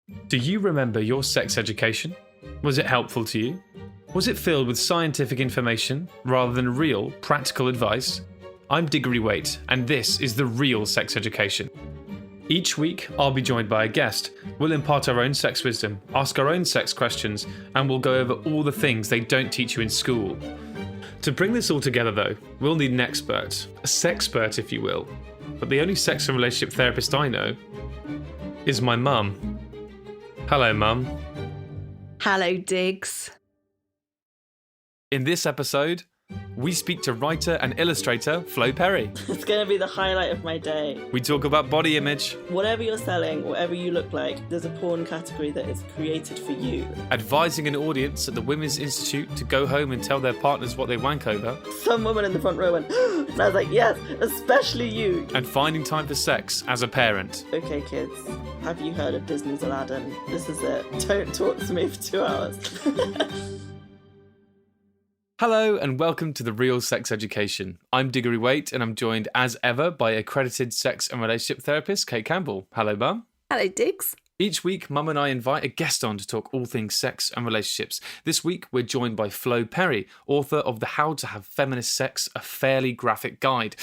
Do you remember your sex education? Was it helpful to you? Was it filled with scientific information rather than real, practical advice? I'm Diggory Wait, and this is the Real Sex Education. Each week, I'll be joined by a guest. We'll impart our own sex wisdom, ask our own sex questions, and we'll go over all the things they don't teach you in school. To bring this all together, though, we'll need an expert, a sexpert, if you will. But the only sex and relationship therapist I know is my mum. Hello, Mum. Hello, Diggs. In this episode, we speak to writer and illustrator Flo Perry. It's going to be the highlight of my day. We talk about body image. Whatever you're selling, whatever you look like, there's a porn category that is created for you. Advising an audience at the Women's Institute to go home and tell their partners what they wank over. Some woman in the front row went, and I was like, yes, especially you. And finding time for sex as a parent. Okay, kids, have you heard of Disney's Aladdin? This is it. Don't talk to me for 2 hours. Hello and welcome to the Real Sex Education. I'm Diggory Wait and I'm joined as ever by accredited sex and relationship therapist Cate Campbell. Hello, Mum. Hello, Diggs. Each week, Mum and I invite a guest on to talk all things sex and relationships. This week, we're joined by Flo Perry, author of the How to Have Feminist Sex, a fairly graphic guide.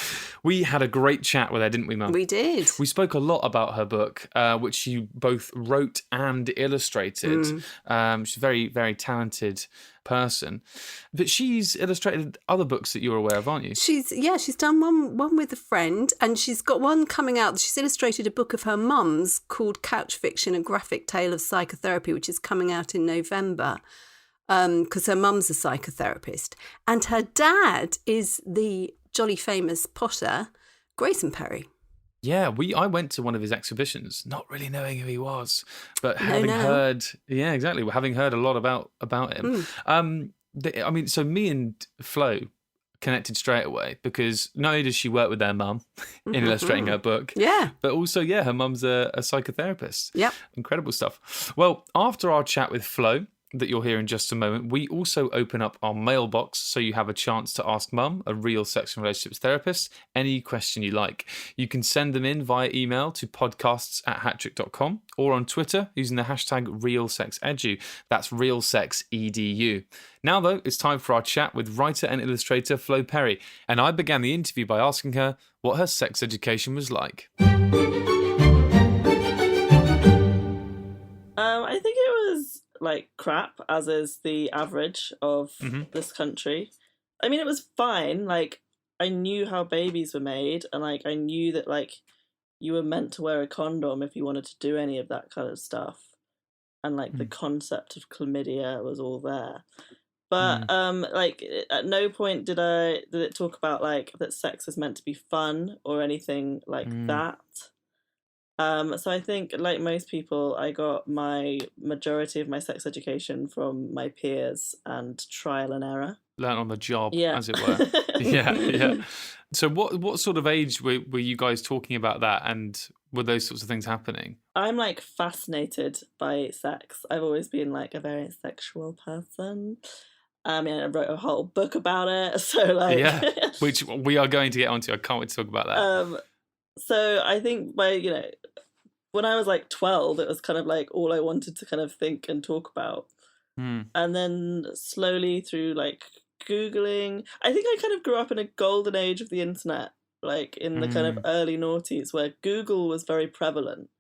We had a great chat with her, didn't we, Mum? We did. We spoke a lot about her book, which she both wrote and illustrated. She's a very, very talented person. But she's illustrated other books that you're aware of, aren't you? She's done one with a friend, and she's got one coming out. She's illustrated a book of her mum's called Couch Fiction, A Graphic Tale of Psychotherapy, which is coming out in November, because her mum's a psychotherapist. And her dad is the jolly famous potter, Grayson Perry. Yeah, I went to one of his exhibitions, not really knowing who he was, but having heard a lot about him. So me and Flo connected straight away because not only does she work with their mum in illustrating her book, but also, her mum's a psychotherapist. Yep. Incredible stuff. Well, after our chat with Flo, that you'll hear in just a moment, we also open up our mailbox so you have a chance to ask Mum, a real sex and relationships therapist, any question you like. You can send them in via email to podcasts@hattrick.com or on Twitter using the hashtag RealSexEdu. That's RealSexEDU. Now, though, it's time for our chat with writer and illustrator Flo Perry, and I began the interview by asking her what her sex education was like. I think it was like crap, as is the average of this country. I mean, it was fine. Like, I knew how babies were made, and like I knew that like you were meant to wear a condom if you wanted to do any of that kind of stuff, and like the concept of chlamydia was all there. But like at no point did it talk about like that sex is meant to be fun or anything like that. So I think, like most people, I got my majority of my sex education from my peers and trial and error. Learn on the job, as it were. Yeah. So what sort of age were you guys talking about that, and were those sorts of things happening? I'm like fascinated by sex. I've always been like a very sexual person. I wrote a whole book about it. So like, which we are going to get onto. I can't wait to talk about that. So I think when I was like 12, it was kind of like all I wanted to kind of think and talk about. And then slowly through like Googling, I think I kind of grew up in a golden age of the internet, like in the kind of early noughties where Google was very prevalent.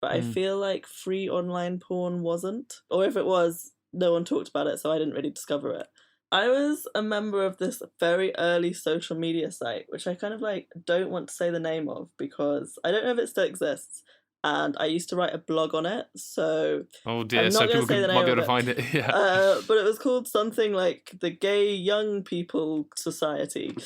But I feel like free online porn wasn't. Or if it was, no one talked about it, so I didn't really discover it. I was a member of this very early social media site, which I kind of like don't want to say the name of because I don't know if it still exists. And I used to write a blog on it, so oh dear, I'm not so people might be able to find it. Yeah, but it was called something like the Gay Young People Society,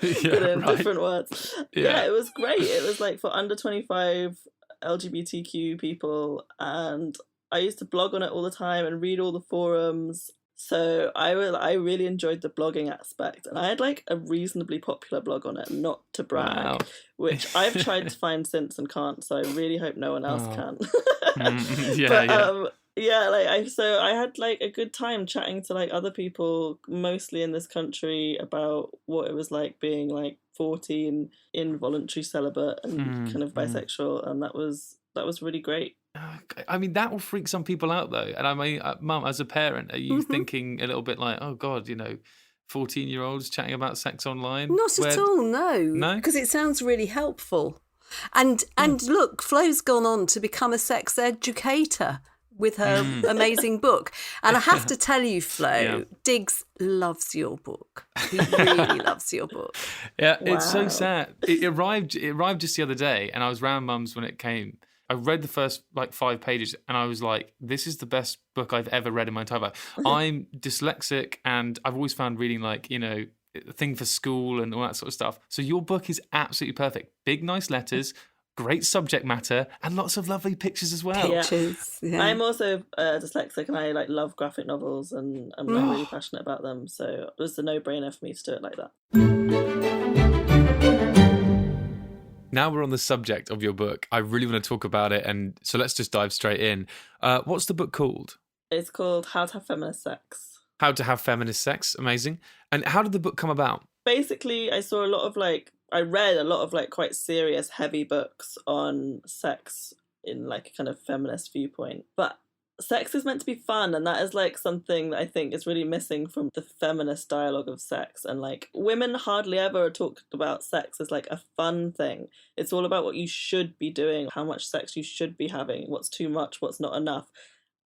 different words. Yeah, it was great. It was like for under 25 LGBTQ people, and I used to blog on it all the time and read all the forums. So I really enjoyed the blogging aspect, and I had like a reasonably popular blog on it, not to brag, which I've tried to find since and can't. So I really hope no one else can. I had like a good time chatting to like other people, mostly in this country, about what it was like being like 14, involuntary celibate, and kind of bisexual, and that was really great. I mean, that will freak some people out, though. And I mean, Mum, as a parent, are you thinking a little bit like, oh, God, 14-year-olds chatting about sex online? Not at all, no. No? Because it sounds really helpful. And look, Flo's gone on to become a sex educator with her amazing book. And I have to tell you, Flo, Diggs loves your book. He really loves your book. Yeah, wow. It's so sad. It arrived just the other day, and I was round Mum's when it came. I read the first 5 pages and I was like, this is the best book I've ever read in my entire life. I'm dyslexic and I've always found reading a thing for school and all that sort of stuff. So your book is absolutely perfect. Big, nice letters, great subject matter, and lots of lovely pictures as well. Pictures, yeah. I'm also dyslexic and I love graphic novels and I'm really passionate about them. So it was a no-brainer for me to do it like that. Now we're on the subject of your book. I really want to talk about it, and so let's just dive straight in. What's the book called? It's called How to Have Feminist Sex. How to Have Feminist Sex. Amazing. And how did the book come about? Basically, I saw a lot of I read a lot of quite serious, heavy books on sex in a kind of feminist viewpoint. But sex is meant to be fun, and that is something that I think is really missing from the feminist dialogue of sex. And women hardly ever talk about sex as a fun thing. It's all about what you should be doing, how much sex you should be having, what's too much, what's not enough.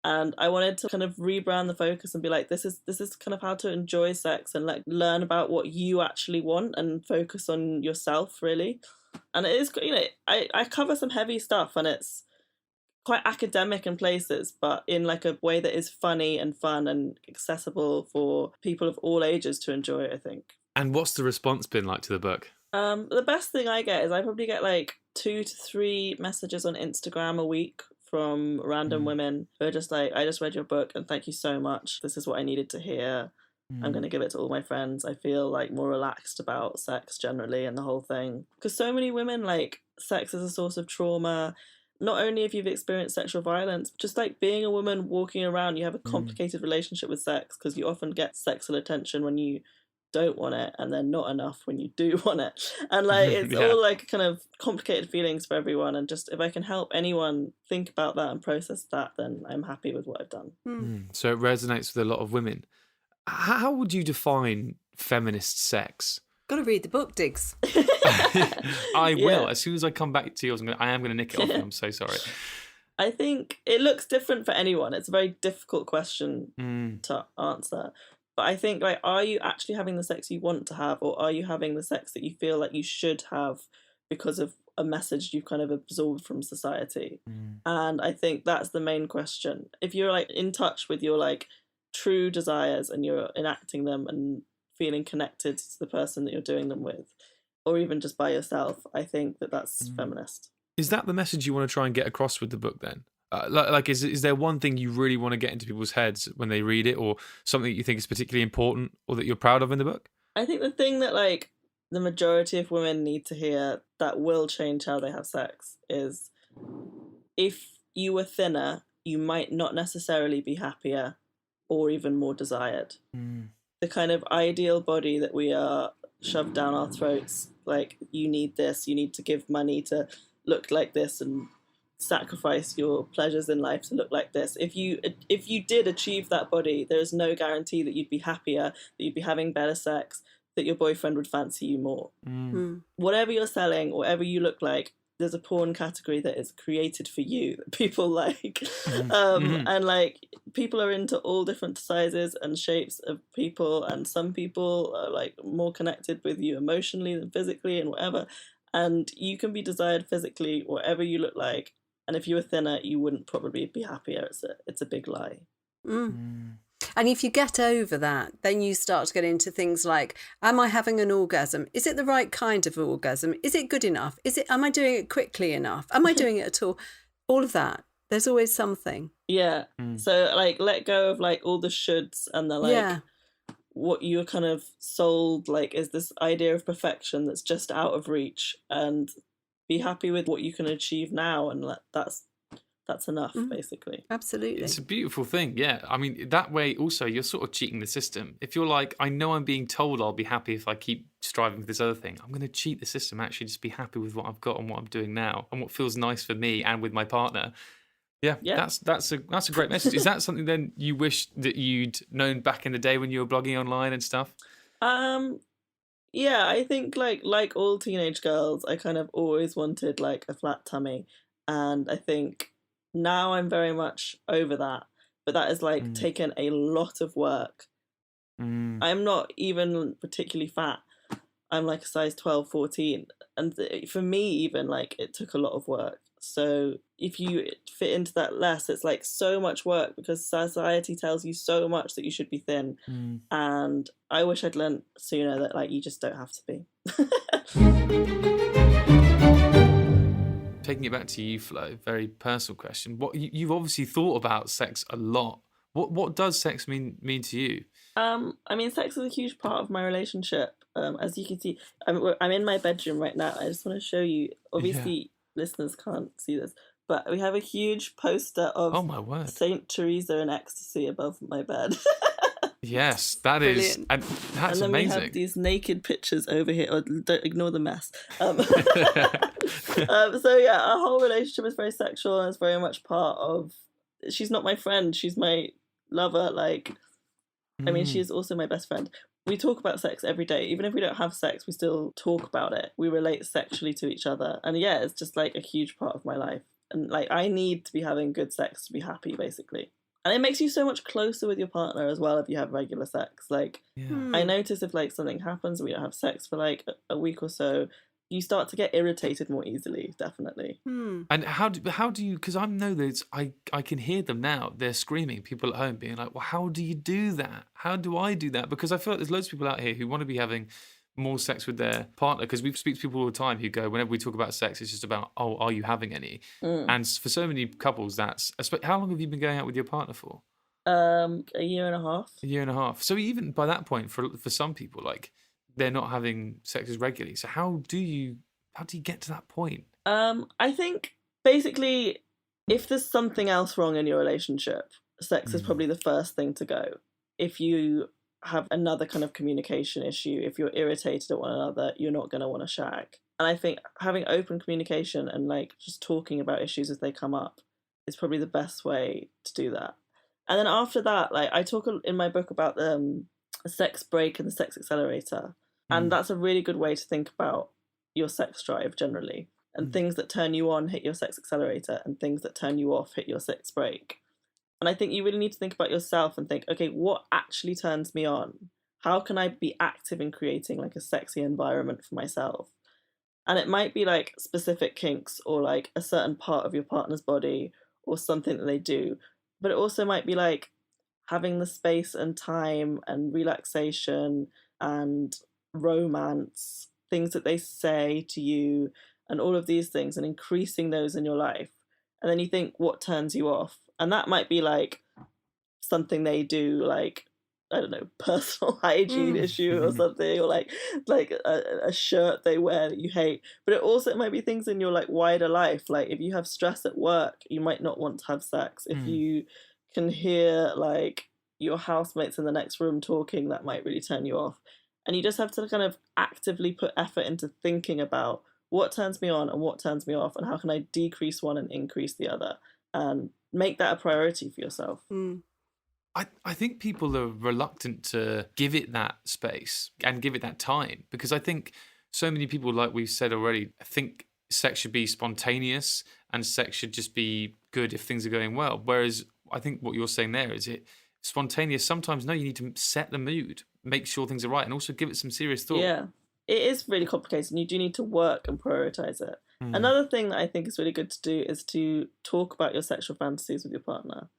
And I wanted to kind of rebrand the focus and be this is kind of how to enjoy sex and learn about what you actually want and focus on yourself, really. And it is, I cover some heavy stuff and it's quite academic in places, but in a way that is funny and fun and accessible for people of all ages to enjoy, I think. And what's the response been like to the book? The best thing I get is I probably get 2 to 3 messages on Instagram a week from random women who are just I just read your book and thank you so much. This is what I needed to hear. I'm going to give it to all my friends. I feel more relaxed about sex generally and the whole thing. Because so many women sex is a source of trauma. Not only if you've experienced sexual violence, just being a woman walking around, you have a complicated relationship with sex because you often get sexual attention when you don't want it and then not enough when you do want it. And it's all kind of complicated feelings for everyone. And just if I can help anyone think about that and process that, then I'm happy with what I've done. So it resonates with a lot of women. How would you define feminist sex? Got to read the book, Diggs. I will. As soon as I come back to yours, I am going to nick it off you. I'm so sorry. I think it looks different for anyone. It's a very difficult question to answer. But I think, are you actually having the sex you want to have, or are you having the sex that you feel like you should have because of a message you've kind of absorbed from society? And I think that's the main question. If you're in touch with your true desires and you're enacting them and feeling connected to the person that you're doing them with, or even just by yourself, I think that's feminist. Is that the message you want to try and get across with the book then? Is there one thing you really want to get into people's heads when they read it, or something that you think is particularly important or that you're proud of in the book? I think the thing that the majority of women need to hear that will change how they have sex is, if you were thinner, you might not necessarily be happier or even more desired. The kind of ideal body that we are shoved down our throats, you need this, you need to give money to look like this and sacrifice your pleasures in life to look like this. If you did achieve that body, there is no guarantee that you'd be happier, that you'd be having better sex, that your boyfriend would fancy you more. Whatever you're selling, whatever you look like, there's a porn category that is created for you that people like. And people are into all different sizes and shapes of people, and some people are more connected with you emotionally than physically and whatever. And you can be desired physically, whatever you look like. And if you were thinner, you wouldn't probably be happier. It's a big lie. And if you get over that, then you start to get into things like, am I having an orgasm? Is it the right kind of orgasm? Is it good enough? Am I doing it quickly enough? Am I doing it at all? All of that. There's always something. Yeah. So let go of all the shoulds and the what you're kind of sold is this idea of perfection that's just out of reach, and be happy with what you can achieve now, and that's enough, basically. Absolutely. It's a beautiful thing, yeah. I mean, that way also you're sort of cheating the system. If you're I know I'm being told I'll be happy if I keep striving for this other thing, I'm going to cheat the system, actually just be happy with what I've got and what I'm doing now and what feels nice for me and with my partner. Yeah, Yeah. that's a great message. Is that something then you wish that you'd known back in the day when you were blogging online and stuff? Yeah, I think like all teenage girls, I kind of always wanted like a flat tummy, and I think now I'm very much over that. But that has like Mm. taken a lot of work. Mm. I'm not even particularly fat. I'm like a size 12, 14. And for me, even like it took a lot of work. So if you fit into that less, it's like so much work because society tells you so much that you should be thin. Mm. And I wish I'd learned sooner that like you just don't have to be. Taking it back to you, Flo, very personal question. What you've obviously thought about sex a lot. What does sex mean to you? I mean, sex is a huge part of my relationship. As you can see, I'm in my bedroom right now. I just want to show you. Obviously, listeners can't see this, but we have a huge poster Oh of my word! Saint Teresa in ecstasy above my bed. Yes, that is, Brilliant. and that's and then amazing. we have these naked pictures over here. Or don't ignore the mess. So yeah, our whole relationship is very sexual and it's very much part of. She's not my friend. She's my lover. Like, I mean, she is also my best friend. We talk about sex every day. Even if we don't have sex, we still talk about it. We relate sexually to each other. And yeah, it's just like a huge part of my life. And like, I need to be having good sex to be happy, basically. And it makes you so much closer with your partner as well if you have regular sex. Like, I notice if like something happens and we don't have sex for like a week or so, you start to get irritated more easily, definitely. And how do you? Because I know that I can hear them now. They're screaming. People at home being like, "Well, how do you do that? How do I do that?" Because I feel like there's loads of people out here who want to be having more sex with their partner. Because we speak to people all the time who go, whenever we talk about sex, it's just about, "Oh, are you having any?" And for so many couples, that's how long have you been going out with your partner for? A year and a half. A year and a half. So even by that point, for some people, like they're not having sex as regularly. So how do you get to that point? I think basically, if there's something else wrong in your relationship, sex is probably the first thing to go. If you have another kind of communication issue, if you're irritated at one another, you're not going to want to shag. And I think having open communication and like just talking about issues as they come up is probably the best way to do that. And then after that, like I talk in my book about a sex break and the sex accelerator. And that's a really good way to think about your sex drive generally. And things that turn you on hit your sex accelerator, and things that turn you off hit your sex break. And I think you really need to think about yourself and think, okay, what actually turns me on? How can I be active in creating like a sexy environment for myself? And it might be like specific kinks or like a certain part of your partner's body or something that they do. But it also might be like having the space and time and relaxation and romance, things that they say to you, and all of these things, and increasing those in your life. And then you think, what turns you off? And that might be like something they do, like, I don't know, personal hygiene issue or something, or like a shirt they wear that you hate. But it might be things in your like wider life. Like if you have stress at work, you might not want to have sex. If you can hear like your housemates in the next room talking, that might really turn you off. And you just have to kind of actively put effort into thinking about what turns me on and what turns me off, and how can I decrease one and increase the other, and make that a priority for yourself. I think people are reluctant to give it that space and give it that time, because I think so many people, like we've said already, think sex should be spontaneous and sex should just be good if things are going well. Whereas I think what you're saying there is it spontaneous. Sometimes, no, you need to set the mood, make sure things are right, and also give it some serious thought. Yeah, it is really complicated, and you do need to work and prioritize it. Another thing that I think is really good to do is to talk about your sexual fantasies with your partner.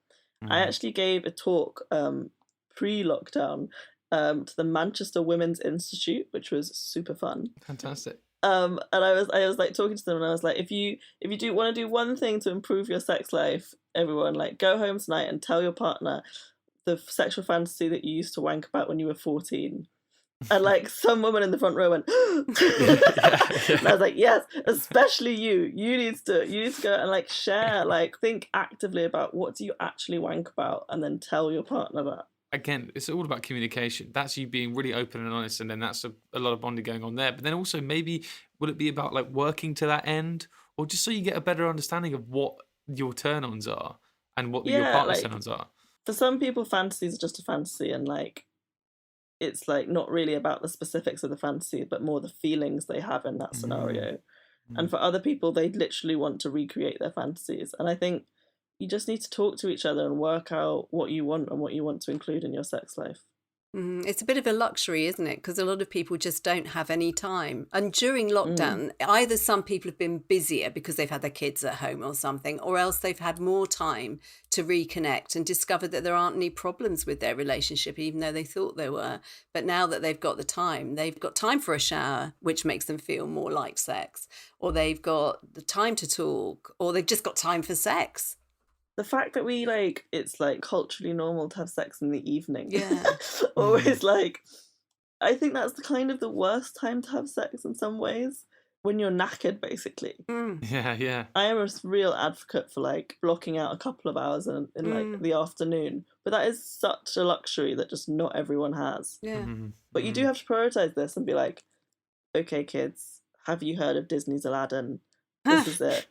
I actually gave a talk pre-lockdown to the Manchester Women's Institute, which was super fun. Fantastic. And I was like talking to them, and I was like, if you do want to do one thing to improve your sex life, everyone, like go home tonight and tell your partner the sexual fantasy that you used to wank about when you were 14. And like some woman in the front row went, and I was like, yes, especially you. You need to go and like share, like think actively about what do you actually wank about, and then tell your partner that. Again, it's all about communication. That's you being really open and honest, and then that's a lot of bonding going on there. But then also maybe would it be about like working to that end, or just so you get a better understanding of what your turn-ons are and what your Yeah, partner's like, turn-ons are. for some people, fantasies are just a fantasy, and like it's like not really about the specifics of the fantasy, but more the feelings they have in that scenario. And for other people, they literally want to recreate their fantasies. And I think you just need to talk to each other and work out what you want and what you want to include in your sex life. It's a bit of a luxury, isn't it? Because a lot of people just don't have any time. And during lockdown, either some people have been busier because they've had their kids at home or something, or else they've had more time to reconnect and discover that there aren't any problems with their relationship, even though they thought there were. But now that they've got time for a shower, which makes them feel more like sex, or they've got the time to talk, or they've just got time for sex. The fact that we it's like culturally normal to have sex in the evening. Yeah. Always I think that's the worst time to have sex in some ways, when you're knackered, basically. Yeah. I am a real advocate for blocking out a couple of hours in the afternoon, but that is such a luxury that just not everyone has. Yeah. But you do have to prioritize this and be like, okay, kids, have you heard of Disney's Aladdin? This is it.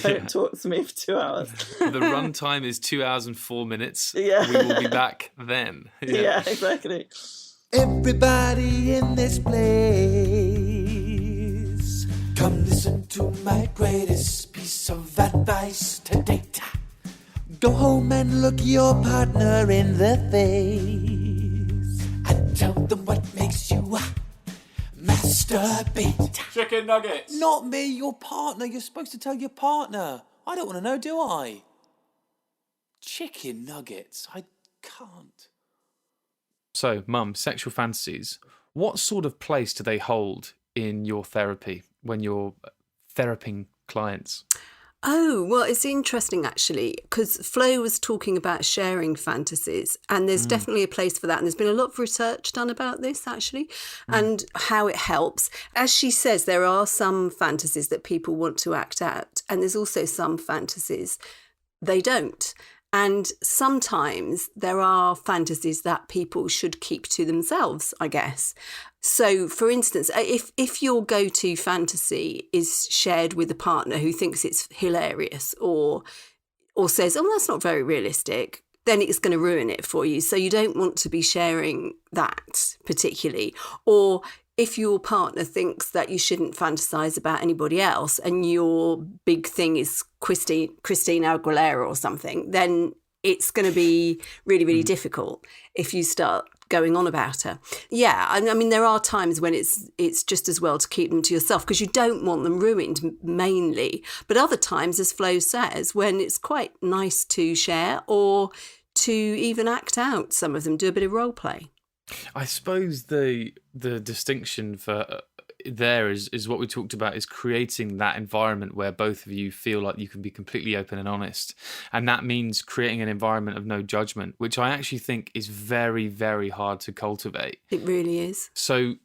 Don't talk to me for 2 hours. The run time is 2 hours and 4 minutes. Yeah. We will be back then. Yeah, exactly. Everybody in this place, come listen to my greatest piece of advice to date. Go home and look your partner in the face and tell them what makes you masturbate. Chicken nuggets. Not me, your partner. You're supposed to tell your partner. I don't want to know, do I? Chicken nuggets. I can't. So, Mum, sexual fantasies. What sort of place do they hold in your therapy when you're theraping clients? Oh, well, it's interesting, actually, because Flo was talking about sharing fantasies, and there's definitely a place for that. And there's been a lot of research done about this, actually, and how it helps. As she says, there are some fantasies that people want to act out, and there's also some fantasies they don't. And sometimes there are fantasies that people should keep to themselves, I guess. So, for instance, if your go-to fantasy is shared with a partner who thinks it's hilarious or says, oh, that's not very realistic, then it's going to ruin it for you. So you don't want to be sharing that particularly. Or if your partner thinks that you shouldn't fantasize about anybody else and your big thing is Christina Aguilera or something, then it's going to be really, really difficult if you start going on about her. Yeah, I mean, there are times when it's just as well to keep them to yourself because you don't want them ruined mainly. But other times, as Flo says, when it's quite nice to share or to even act out some of them, do a bit of role play. I suppose the distinction for there is what we talked about, is creating that environment where both of you feel like you can be completely open and honest. And that means creating an environment of no judgment, which I actually think is very, very hard to cultivate. It really is. So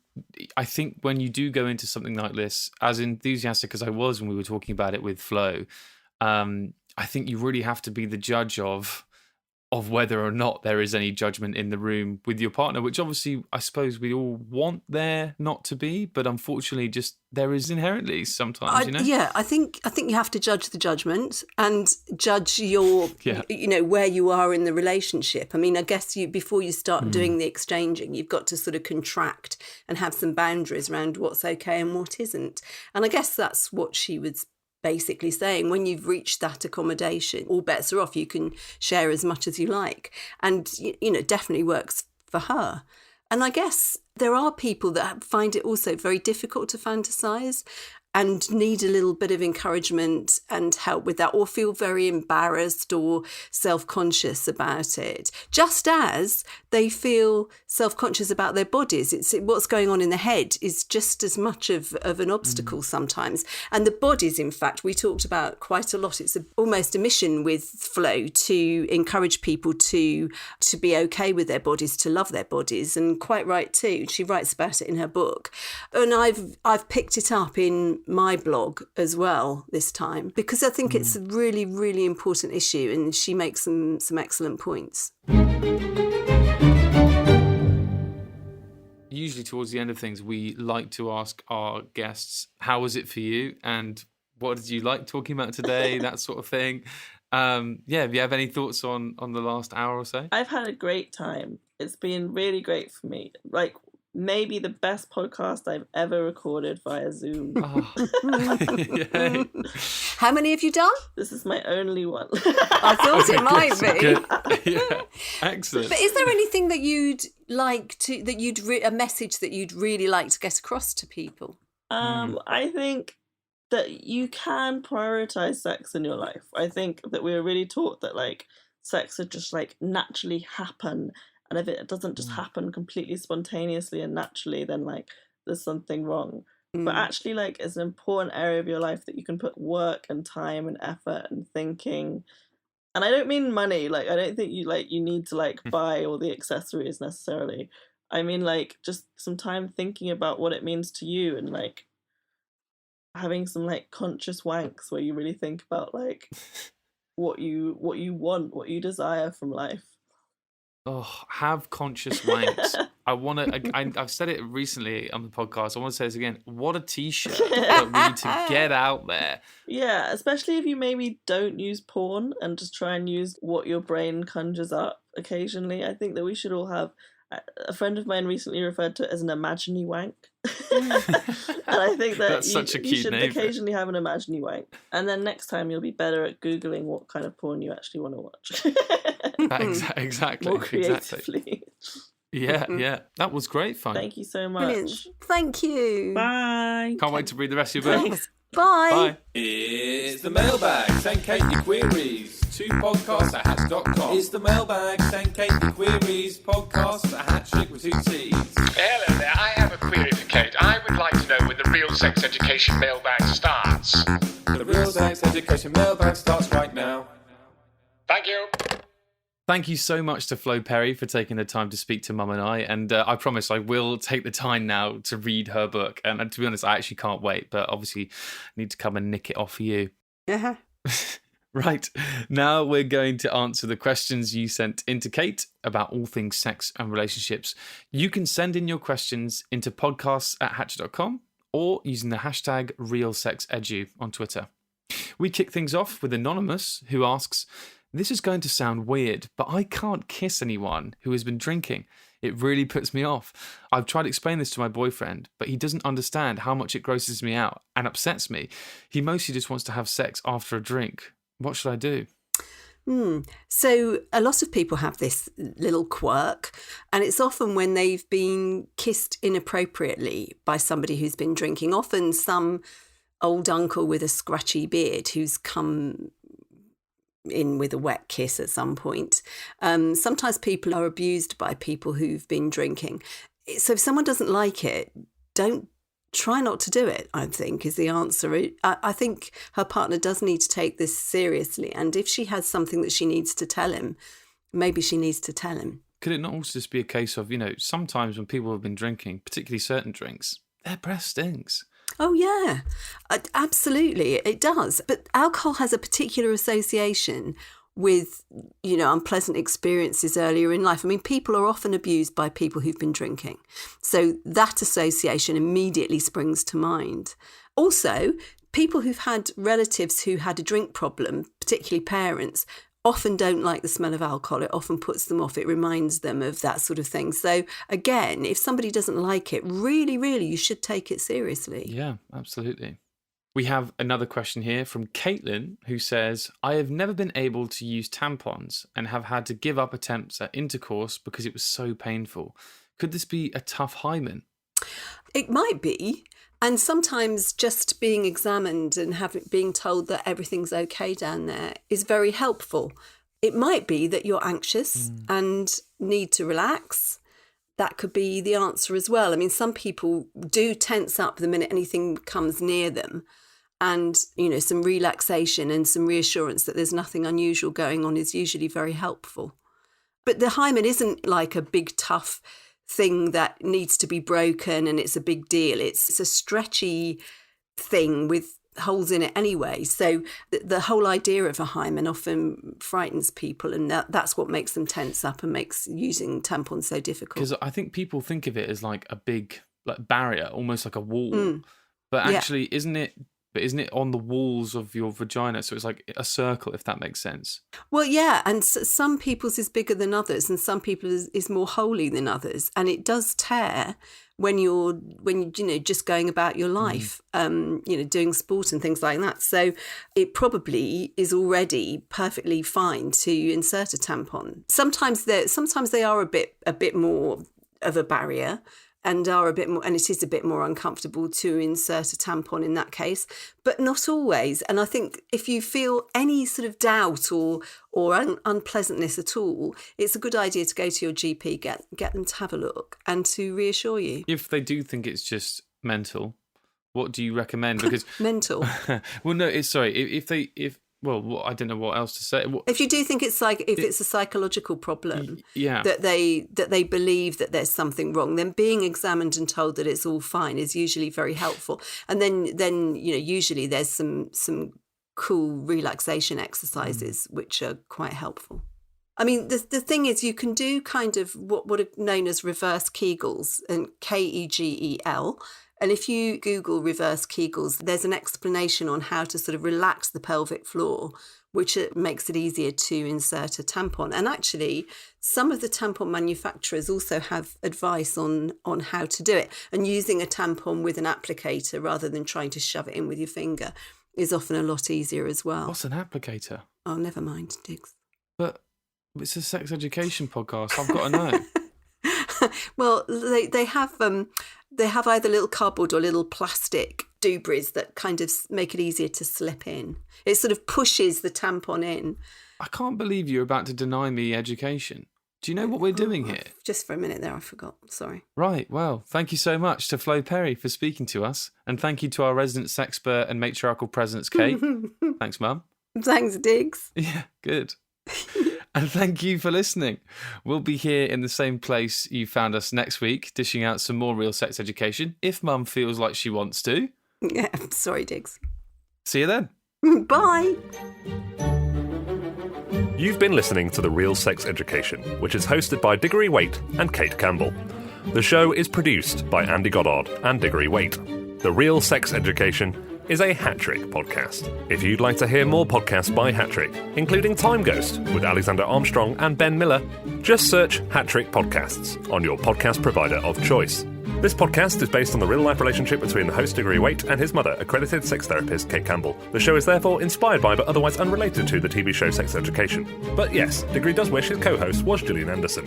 I think when you do go into something like this, as enthusiastic as I was when we were talking about it with Flo, I think you really have to be the judge of whether or not there is any judgment in the room with your partner, which obviously I suppose we all want there not to be, but unfortunately just there is inherently sometimes, you know? Yeah, I think you have to judge the judgment and judge your, where you are in the relationship. I mean, I guess before you start doing the exchanging, you've got to sort of contract and have some boundaries around what's okay and what isn't. And I guess that's what she was basically saying. When you've reached that accommodation, all bets are off. You can share as much as you like, and definitely works for her. And I guess there are people that find it also very difficult to fantasize and need a little bit of encouragement and help with that, or feel very embarrassed or self-conscious about it, just as they feel self-conscious about their bodies. What's going on in the head is just as much of an obstacle sometimes. And the bodies, in fact, we talked about quite a lot. It's almost a mission with Flo to encourage people to be okay with their bodies, to love their bodies, and quite right too. She writes about it in her book. And I've picked it up in my blog as well this time, because I think it's a really, really important issue, and she makes some excellent points. Usually towards the end of things, we like to ask our guests, how was it for you? And what did you like talking about today, that sort of thing. Have you have any thoughts on the last hour or so? I've had a great time. It's been really great for me. Like, maybe the best podcast I've ever recorded via Zoom. Yay. How many have you done? This is my only one. I thought it might be. Good. Yeah, excellent. But is there anything that you'd like to, a message that you'd really like to get across to people? I think that you can prioritize sex in your life. I think that we were really taught that like sex would just like naturally happen, and if it doesn't just happen completely spontaneously and naturally, then like there's something wrong. But actually, like, it's an important area of your life that you can put work and time and effort and thinking. And I don't mean money. Like, I don't think you need to like buy all the accessories necessarily. I mean, like, just some time thinking about what it means to you, and like having some like conscious wanks where you really think about like what you want, what you desire from life. Oh, have conscious wanks. I've said it recently on the podcast. I want to say this again. What a t-shirt that we need to get out there. Yeah, especially if you maybe don't use porn and just try and use what your brain conjures up occasionally. I think that we should all have. A friend of mine recently referred to it as an imagine wank. And I think that That's such a cute you should name occasionally have an imagine wank. And then next time you'll be better at Googling what kind of porn you actually want to watch. Exactly. More creatively. Exactly. Yeah. That was great fun. Thank you so much. Brilliant. Thank you. Bye. Can't wait to read the rest of your book. Thanks. Bye. Bye. It's the mailbag. Send Cate your queries to podcast@hatch.com. It's the mailbag. Send Cate your queries. Podcast@hatch with 2 T's. Hello there, I have a query for Cate. I would like to know when the real sex education mailbag starts. The real sex education mailbag starts right now. Thank you. Thank you so much to Flo Perry for taking the time to speak to Mum and I. And I promise I will take the time now to read her book. And to be honest, I actually can't wait. But obviously, I need to come and nick it off you. Uh-huh. Right. Now we're going to answer the questions you sent into Cate about all things sex and relationships. You can send in your questions into podcasts@hatch.com or using the hashtag RealSexEdu on Twitter. We kick things off with Anonymous, who asks, "This is going to sound weird, but I can't kiss anyone who has been drinking. It really puts me off. I've tried to explain this to my boyfriend, but he doesn't understand how much it grosses me out and upsets me. He mostly just wants to have sex after a drink. What should I do?" So a lot of people have this little quirk, and it's often when they've been kissed inappropriately by somebody who's been drinking, often some old uncle with a scratchy beard who's come in with a wet kiss at some point. Sometimes people are abused by people who've been drinking. So if someone doesn't like it, try not to do it, I think, is the answer. I think her partner does need to take this seriously. And if she has something that she needs to tell him, maybe she needs to tell him. Could it not also just be a case of, sometimes when people have been drinking, particularly certain drinks, their breath stinks? Oh, yeah, absolutely. It does. But alcohol has a particular association with, unpleasant experiences earlier in life. I mean, people are often abused by people who've been drinking. So that association immediately springs to mind. Also, people who've had relatives who had a drink problem, particularly parents, often don't like the smell of alcohol. It often puts them off. It reminds them of that sort of thing. So again, if somebody doesn't like it, really, really, you should take it seriously. Yeah, absolutely. We have another question here from Caitlin, who says, "I have never been able to use tampons and have had to give up attempts at intercourse because it was so painful. Could this be a tough hymen?" It might be. And sometimes just being examined and being told that everything's okay down there is very helpful. It might be that you're anxious and need to relax. That could be the answer as well. I mean, some people do tense up the minute anything comes near them. And, some relaxation and some reassurance that there's nothing unusual going on is usually very helpful. But the hymen isn't like a big, tough thing that needs to be broken and it's a big deal. It's a stretchy thing with holes in it anyway. So the whole idea of a hymen often frightens people, and that's what makes them tense up and makes using tampons so difficult. Because I think people think of it as like a big barrier, almost like a wall. But actually, isn't it but isn't it on the walls of your vagina? So it's like a circle, if that makes sense. Well, yeah, and some people's is bigger than others, and some people's is more holy than others, and it does tear when you just going about your life, doing sport and things like that. So it probably is already perfectly fine to insert a tampon. Sometimes they are a bit more of a barrier, and it is a bit more uncomfortable to insert a tampon in that case, but not always. And I think if you feel any sort of doubt or unpleasantness at all, it's a good idea to go to your GP, get them to have a look and to reassure you. If they do think it's just mental, what do you recommend? Because mental. Well, no, Well, I don't know what else to say. If you do think it's a psychological problem, yeah, that they believe that there's something wrong, then being examined and told that it's all fine is usually very helpful. And then usually there's some cool relaxation exercises which are quite helpful. I mean, the thing is, you can do kind of what are known as reverse Kegels, and Kegel. And if you Google reverse Kegels, there's an explanation on how to sort of relax the pelvic floor, which makes it easier to insert a tampon. And actually, some of the tampon manufacturers also have advice on how to do it. And using a tampon with an applicator rather than trying to shove it in with your finger is often a lot easier as well. What's an applicator? Oh, never mind, Diggs. But it's a sex education podcast. I've got to know. Well, they have either little cardboard or little plastic doobries that kind of make it easier to slip in. It sort of pushes the tampon in. I can't believe you're about to deny me education. Do you know what we're doing here? Just for a minute there, I forgot. Sorry. Right, well, thank you so much to Flo Perry for speaking to us. And thank you to our resident sexpert and matriarchal presence, Cate. Thanks, Mum. Thanks, Diggs. Yeah, good. And thank you for listening. We'll be here in the same place you found us next week, dishing out some more real sex education, if Mum feels like she wants to. Yeah, sorry, Diggs. See you then. Bye. You've been listening to The Real Sex Education, which is hosted by Diggory Waite and Cate Campbell. The show is produced by Andy Goddard and Diggory Waite. The Real Sex Education is a Hat-Trick podcast. If you'd like to hear more podcasts by Hat-Trick, including Time Ghost with Alexander Armstrong and Ben Miller, just search Hat-Trick Podcasts on your podcast provider of choice. This podcast is based on the real-life relationship between the host Diggory Waite and his mother, accredited sex therapist Cate Campbell. The show is therefore inspired by but otherwise unrelated to the TV show Sex Education. But yes, Diggory does wish his co-host was Gillian Anderson.